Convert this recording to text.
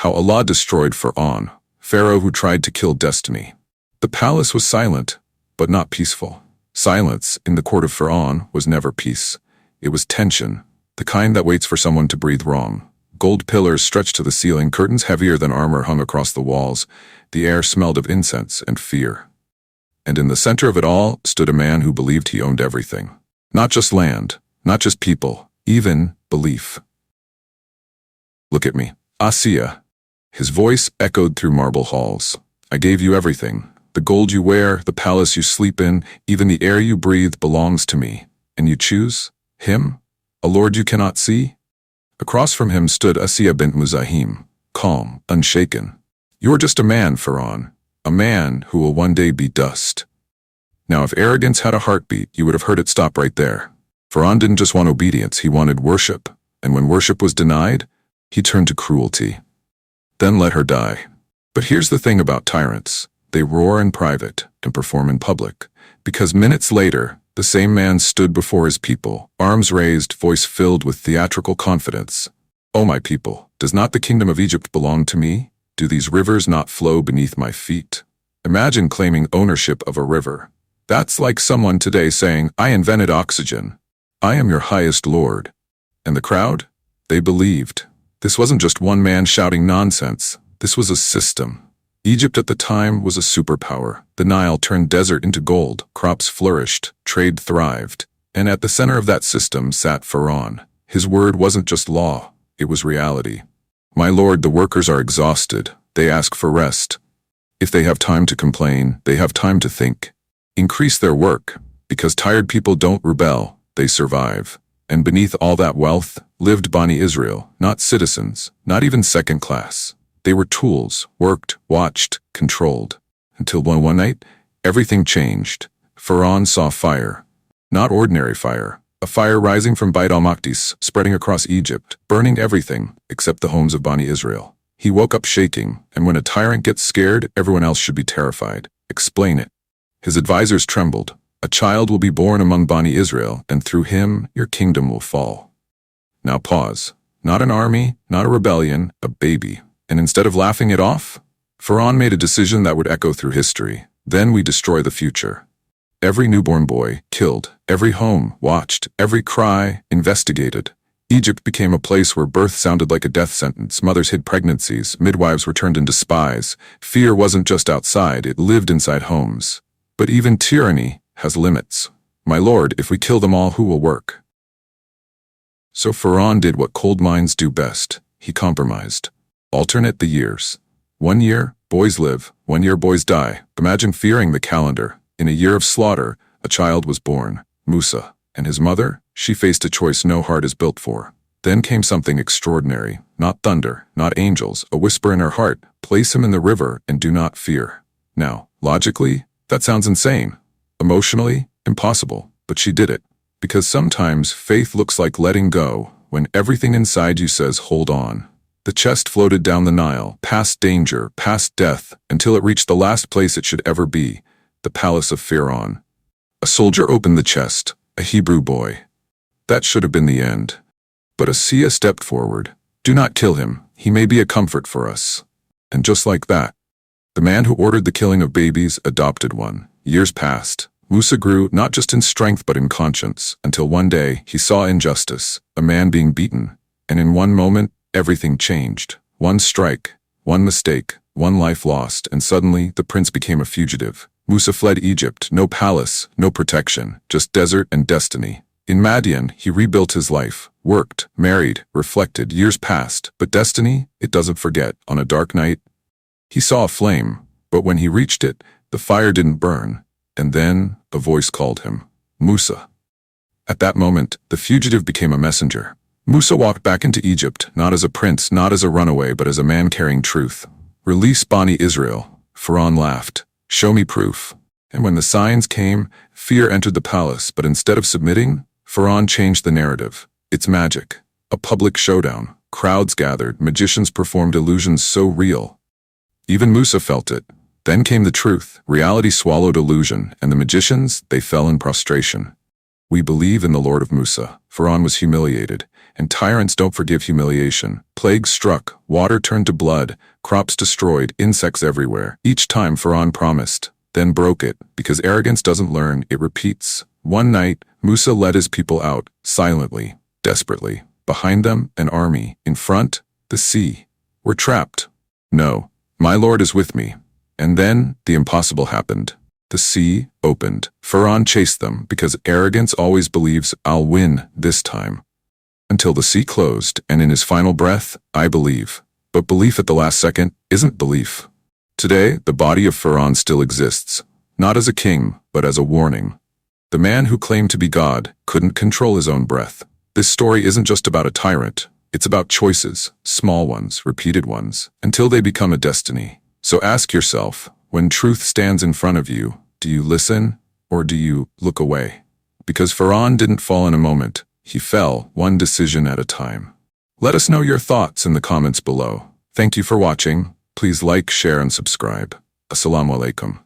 How Allah destroyed Fir'awn, Pharaoh who tried to kill destiny. The palace was silent, but not peaceful. Silence in the court of Fir'awn was never peace. It was tension, the kind that waits for someone to breathe wrong. Gold pillars stretched to the ceiling, curtains heavier than armor hung across the walls. The air smelled of incense and fear. And in the center of it all stood a man who believed he owned everything. Not just land, not just people, even belief. "Look at me, Asiya." His voice echoed through marble halls. "I gave you everything. The gold you wear, the palace you sleep in, even the air you breathe belongs to me. And you choose him, a lord you cannot see?" Across from him stood Asiya bint Muzahim, calm, unshaken. "You're just a man, Fir'awn, a man who will one day be dust." Now if arrogance had a heartbeat, you would have heard it stop right there. Fir'awn didn't just want obedience, he wanted worship. And when worship was denied, he turned to cruelty. Then let her die. But here's the thing about tyrants. They roar in private and perform in public. Because minutes later, the same man stood before his people, arms raised, voice filled with theatrical confidence. "O my people, does not the kingdom of Egypt belong to me? Do these rivers not flow beneath my feet?" Imagine claiming ownership of a river. That's like someone today saying, "I invented oxygen. I am your highest lord." And the crowd? They believed. This wasn't just one man shouting nonsense. This was a system. Egypt at the time was a superpower. The Nile turned desert into gold, crops flourished, trade thrived. And at the center of that system sat Fir'awn. His word wasn't just law, it was reality. "My lord, the workers are exhausted. They ask for rest. If they have time to complain, they have time to think. Increase their work, because tired people don't rebel, they survive." And beneath all that wealth lived Bani Israel, not citizens, not even second class. They were tools, worked, watched, controlled. Until one night, everything changed. Fir'awn saw fire. Not ordinary fire. A fire rising from Beit al-Maqdis, spreading across Egypt, burning everything except the homes of Bani Israel. He woke up shaking, and when a tyrant gets scared, everyone else should be terrified. Explain it. His advisors trembled. "A child will be born among Bani Israel, and through him your kingdom will fall." Now pause. Not an army, not a rebellion, a baby. And instead of laughing it off, Fir'awn made a decision that would echo through history. Then we destroy the future. Every newborn boy killed, every home watched, every cry investigated. Egypt became a place where birth sounded like a death sentence. Mothers hid pregnancies, midwives were turned into spies. Fear wasn't just outside, it lived inside homes. But even tyranny has limits. "My lord, if we kill them all, who will work?" So Fir'awn did what cold minds do best. He compromised. Alternate the years. 1 year, boys live. 1 year, boys die. Imagine fearing the calendar. In a year of slaughter, a child was born, Musa. And his mother? She faced a choice no heart is built for. Then came something extraordinary. Not thunder, not angels, a whisper in her heart. Place him in the river and do not fear. Now, logically, that sounds insane. Emotionally, impossible. But she did it. Because sometimes faith looks like letting go, when everything inside you says hold on. The chest floated down the Nile, past danger, past death, until it reached the last place it should ever be, the palace of Fir'awn. A soldier opened the chest, a Hebrew boy. That should have been the end. But Asiya stepped forward. "Do not kill him, he may be a comfort for us." And just like that, the man who ordered the killing of babies adopted one. Years passed. Musa grew not just in strength but in conscience, until one day he saw injustice, a man being beaten, and in one moment, everything changed. One strike, one mistake, one life lost, and suddenly the prince became a fugitive. Musa fled Egypt, no palace, no protection, just desert and destiny. In Madian, he rebuilt his life, worked, married, reflected. Years passed, but destiny, it doesn't forget. On a dark night, he saw a flame, but when he reached it, the fire didn't burn. And then a voice called him, Musa. At that moment, the fugitive became a messenger. Musa walked back into Egypt, not as a prince, not as a runaway, but as a man carrying truth. "Release Bani Israel." Fir'awn laughed. "Show me proof." And when the signs came, fear entered the palace, but instead of submitting, Fir'awn changed the narrative. It's magic. A public showdown. Crowds gathered, magicians performed illusions so real. Even Musa felt it. Then came the truth. Reality swallowed illusion, and the magicians, they fell in prostration. "We believe in the Lord of Musa." Fir'awn was humiliated. and tyrants don't forgive humiliation. Plagues struck, water turned to blood, crops destroyed, insects everywhere. Each time Fir'awn promised, then broke it, because arrogance doesn't learn, it repeats. One night, Musa led his people out, silently, desperately. Behind them, an army. In front, the sea. We're trapped. No, my Lord is with me. And then, the impossible happened. The sea opened. Fir'awn chased them, because arrogance always believes, I'll win this time. Until the sea closed, and in his final breath, I believe. But belief at the last second isn't belief. Today, the body of Fir'awn still exists, not as a king, but as a warning. The man who claimed to be God couldn't control his own breath. This story isn't just about a tyrant, it's about choices, small ones, repeated ones, until they become a destiny. So ask yourself, when truth stands in front of you, do you listen or do you look away? Because Fir'awn didn't fall in a moment, he fell one decision at a time. Let us know your thoughts in the comments below. Thank you for watching. Please like, share, and subscribe. Assalamu alaikum.